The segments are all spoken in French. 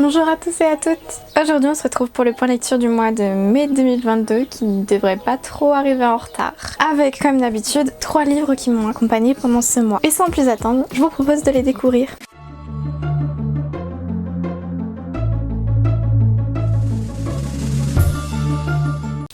Bonjour à tous et à toutes. Aujourd'hui on se retrouve pour le point lecture du mois de mai 2022 qui ne devrait pas trop arriver en retard. Avec comme d'habitude 3 livres qui m'ont accompagnée pendant ce mois. Et sans plus attendre, je vous propose de les découvrir.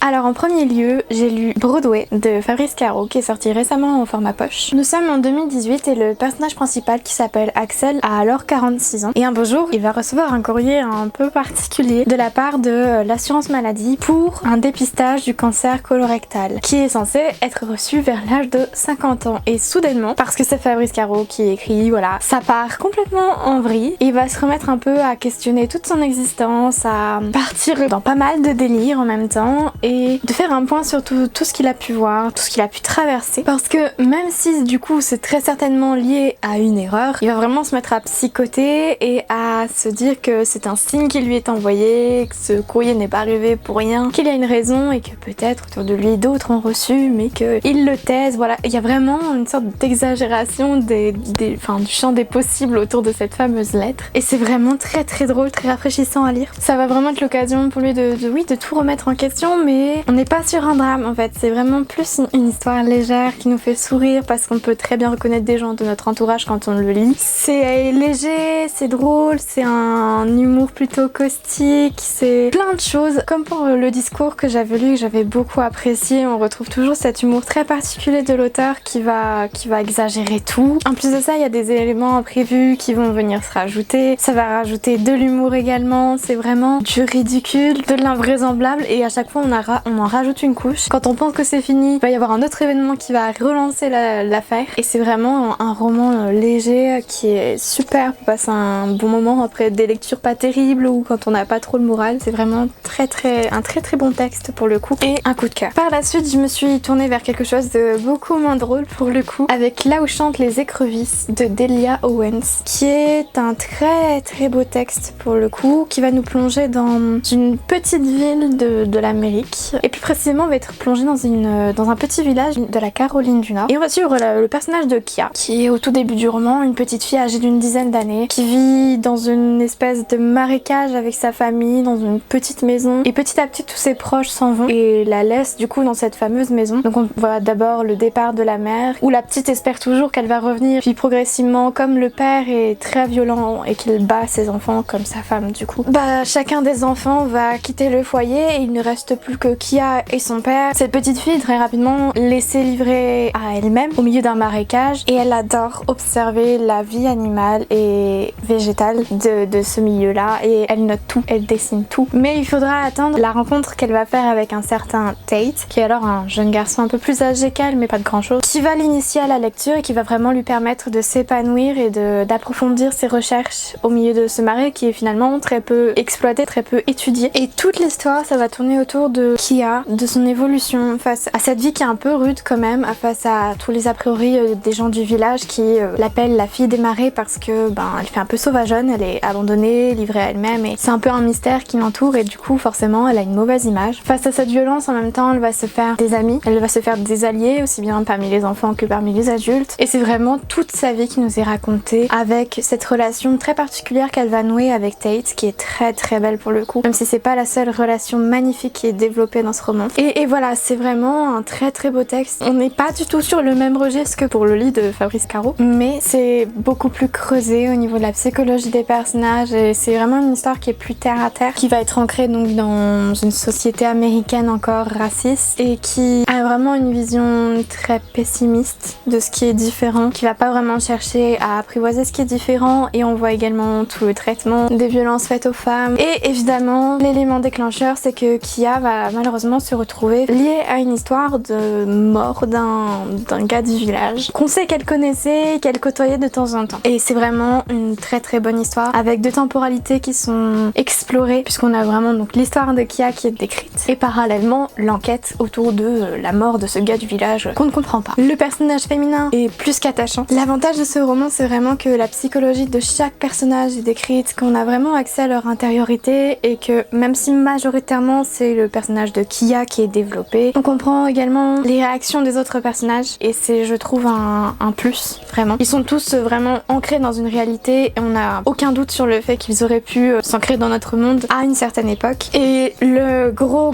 Alors en premier lieu, j'ai lu Broadway de Fabrice Caro qui est sorti récemment en format poche. Nous sommes en 2018 et le personnage principal qui s'appelle Axel a alors 46 ans. Et un beau jour, il va recevoir un courrier un peu particulier de la part de l'assurance maladie pour un dépistage du cancer colorectal qui est censé être reçu vers l'âge de 50 ans. Et soudainement, parce que c'est Fabrice Caro qui écrit, voilà, ça part complètement en vrille. Il va se remettre un peu à questionner toute son existence, à partir dans pas mal de délires en même temps et de faire un point sur tout ce qu'il a pu voir, tout ce qu'il a pu traverser. Parce que même si du coup c'est très certainement lié à une erreur, il va vraiment se mettre à psychoter et à se dire que c'est un signe qui lui est envoyé, que ce courrier n'est pas arrivé pour rien, qu'il y a une raison et que peut-être autour de lui d'autres ont reçu mais qu'il le taise. Voilà, il y a vraiment une sorte d'exagération du champ des possibles autour de cette fameuse lettre. Et c'est vraiment très très drôle, très rafraîchissant à lire. Ça va vraiment être l'occasion pour lui de tout remettre en question, mais on n'est pas sur un drame en fait, c'est vraiment plus une histoire légère qui nous fait sourire parce qu'on peut très bien reconnaître des gens de notre entourage quand on le lit. C'est léger, c'est drôle, c'est un humour plutôt caustique, c'est plein de choses. Comme pour le discours que j'avais lu, que j'avais beaucoup apprécié, on retrouve toujours cet humour très particulier de l'auteur qui va exagérer tout. En plus de ça, il y a des éléments imprévus qui vont venir se rajouter. Ça va rajouter de l'humour également, c'est vraiment du ridicule, de l'invraisemblable et à chaque fois on en rajoute une couche. Quand on pense que c'est fini, il va y avoir un autre événement qui va relancer l'affaire. Et c'est vraiment un roman léger qui est super pour passer un bon moment après des lectures pas terribles ou quand on n'a pas trop le moral. C'est vraiment un très très bon texte pour le coup et un coup de cœur. Par la suite, je me suis tournée vers quelque chose de beaucoup moins drôle pour le coup avec Là où chantent les écrevisses de Delia Owens qui est un très très beau texte pour le coup qui va nous plonger dans une petite ville de l'Amérique. Et plus précisément, on va être plongé dans un petit village de la Caroline du Nord. Et on va suivre le personnage de Kia, qui est au tout début du roman une petite fille âgée d'une dizaine d'années, qui vit dans une espèce de marécage avec sa famille, dans une petite maison. Et petit à petit, tous ses proches s'en vont et la laissent du coup dans cette fameuse maison. Donc on voit d'abord le départ de la mère, où la petite espère toujours qu'elle va revenir. Puis progressivement, comme le père est très violent et qu'il bat ses enfants, comme sa femme du coup, chacun des enfants va quitter le foyer et il ne reste plus que Kia et son père. Cette petite fille très rapidement laissée livrée à elle-même au milieu d'un marécage et elle adore observer la vie animale et végétale de ce milieu-là et elle note tout, elle dessine tout. Mais il faudra attendre la rencontre qu'elle va faire avec un certain Tate, qui est alors un jeune garçon un peu plus âgé qu'elle mais pas de grand chose, qui va l'initier à la lecture et qui va vraiment lui permettre de s'épanouir et d'approfondir ses recherches au milieu de ce marais qui est finalement très peu exploité, très peu étudié. Et toute l'histoire, ça va tourner autour de Kia, de son évolution face à cette vie qui est un peu rude quand même, face à tous les a priori des gens du village qui l'appellent la fille des marais parce que elle fait un peu sauvageonne, elle est abandonnée, livrée à elle-même et c'est un peu un mystère qui l'entoure et du coup forcément elle a une mauvaise image. Face à cette violence en même temps elle va se faire des amis, elle va se faire des alliés aussi bien parmi les enfants que parmi les adultes et c'est vraiment toute sa vie qui nous est racontée avec cette relation très particulière qu'elle va nouer avec Tate qui est très très belle pour le coup, même si c'est pas la seule relation magnifique qui est développée dans ce roman. Et voilà, c'est vraiment un très très beau texte. On n'est pas du tout sur le même registre que pour le lit de Fabrice Caro, mais c'est beaucoup plus creusé au niveau de la psychologie des personnages et c'est vraiment une histoire qui est plus terre à terre, qui va être ancrée donc dans une société américaine encore raciste et qui a vraiment une vision très pessimiste de ce qui est différent, qui va pas vraiment chercher à apprivoiser ce qui est différent et on voit également tout le traitement des violences faites aux femmes et évidemment l'élément déclencheur c'est que Kia va malheureusement se retrouver liée à une histoire de mort d'un gars du village qu'on sait qu'elle connaissait, qu'elle côtoyait de temps en temps. Et c'est vraiment une très très bonne histoire avec deux temporalités qui sont explorées puisqu'on a vraiment donc l'histoire de Kia qui est décrite et parallèlement l'enquête autour de la mort de ce gars du village qu'on ne comprend pas. Le personnage féminin est plus qu'attachant. L'avantage de ce roman, c'est vraiment que la psychologie de chaque personnage est décrite, qu'on a vraiment accès à leur intériorité et que même si majoritairement c'est le personnage de Kia qui est développé, on comprend également les réactions des autres personnages et c'est, je trouve, un plus, vraiment. Ils sont tous vraiment ancrés dans une réalité et on n'a aucun doute sur le fait qu'ils auraient pu s'ancrer dans notre monde à une certaine époque. Et le gros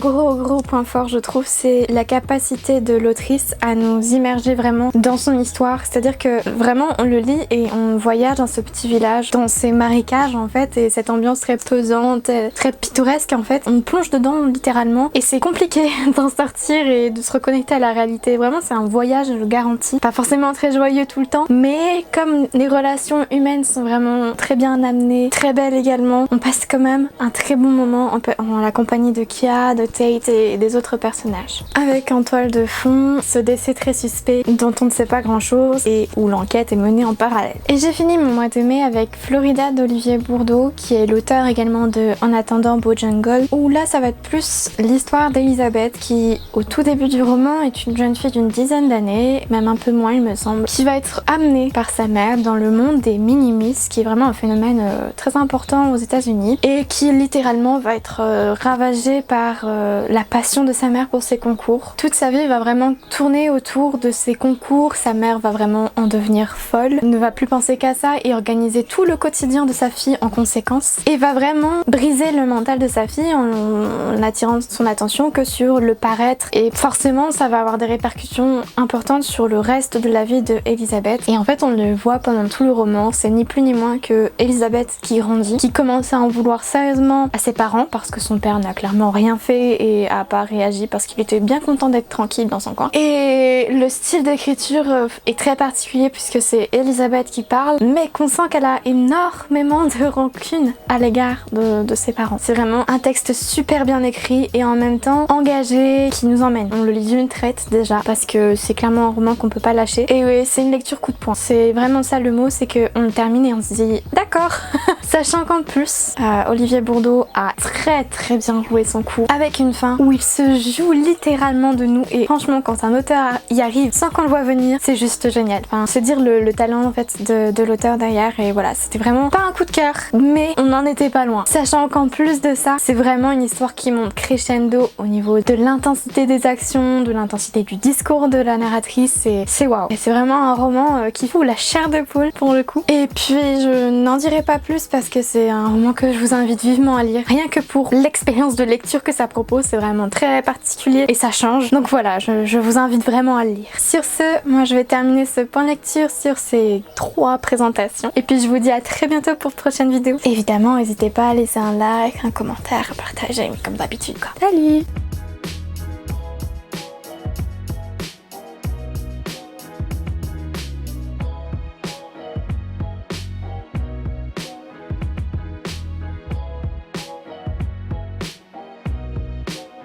point fort, je trouve, c'est la capacité de l'autrice à nous immerger vraiment dans son histoire. C'est-à-dire que vraiment on le lit et on voyage dans ce petit village, dans ces marécages en fait, et cette ambiance très pesante, très pittoresque en fait. On plonge dedans littéralement et c'est compliqué d'en sortir et de se reconnecter à la réalité. Vraiment c'est un voyage, je le garantis. Pas forcément très joyeux tout le temps, mais comme les relations humaines sont vraiment très bien amenées, très belles également, on passe quand même un très bon moment en la compagnie de Kia, de Tate et des autres personnages. Avec en toile de fond ce décès très suspect dont on ne sait pas grand chose et où l'enquête est menée en parallèle. Et j'ai fini mon mois de mai avec Florida d'Olivier Bourdeau, qui est l'auteur également de En attendant Bojangles, où là ça va être plus l'histoire d'Elisabeth qui au tout début du roman est une jeune fille d'une dizaine d'années, même un peu moins il me semble, qui va être amenée par sa mère dans le monde des minimis, qui est vraiment un phénomène très important aux États-Unis et qui littéralement va être ravagée par la passion de sa mère pour ses concours. Toute sa vie va vraiment tourner autour de ses concours, sa mère va vraiment en devenir folle, ne va plus penser qu'à ça et organiser tout le quotidien de sa fille en conséquence et va vraiment briser le mental de sa fille en attirant son attention que sur le paraître et forcément ça va avoir des répercussions importantes sur le reste de la vie de Elisabeth. Et en fait on le voit pendant tout le roman, c'est ni plus ni moins que Elisabeth qui grandit, qui commence à en vouloir sérieusement à ses parents parce que son père n'a clairement rien fait et a pas réagi parce qu'il était bien content d'être tranquille dans son coin. Et le style d'écriture est très particulier puisque c'est Elisabeth qui parle mais qu'on sent qu'elle a énormément de rancune à l'égard de ses parents. C'est vraiment un texte super bien écrit et en même temps engagé qui nous emmène. On le lit d'une traite déjà parce que c'est clairement un roman qu'on peut pas lâcher et oui, c'est une lecture coup de poing. C'est vraiment ça le mot, c'est qu'on le termine et on se dit d'accord. Sachant qu'en plus Olivier Bourdeau a très bien joué son coup avec une fin où il se joue littéralement de nous et franchement quand un auteur y arrive sans qu'on le voit venir, c'est juste génial. Enfin, c'est dire le talent en fait de l'auteur derrière et voilà, c'était vraiment pas un coup de cœur mais on n'en était pas loin. Sachant qu'en plus de ça, c'est vraiment une histoire qui monte crescendo au niveau de l'intensité des actions, de l'intensité du discours de la narratrice, c'est waouh. Et c'est vraiment un roman qui fout la chair de poule pour le coup. Et puis je n'en dirai pas plus parce que c'est un roman que je vous invite vivement à lire. Rien que pour l'expérience de lecture que ça propose, c'est vraiment très particulier et ça change. Donc voilà, je vous invite vraiment à le lire. Sur ce, moi je vais terminer ce point lecture sur ces 3 présentations. Et puis je vous dis à très bientôt pour de prochaines vidéos. Évidemment, n'hésitez pas à laisser un like, un commentaire, à partager, comme d'habitude quoi. Salut!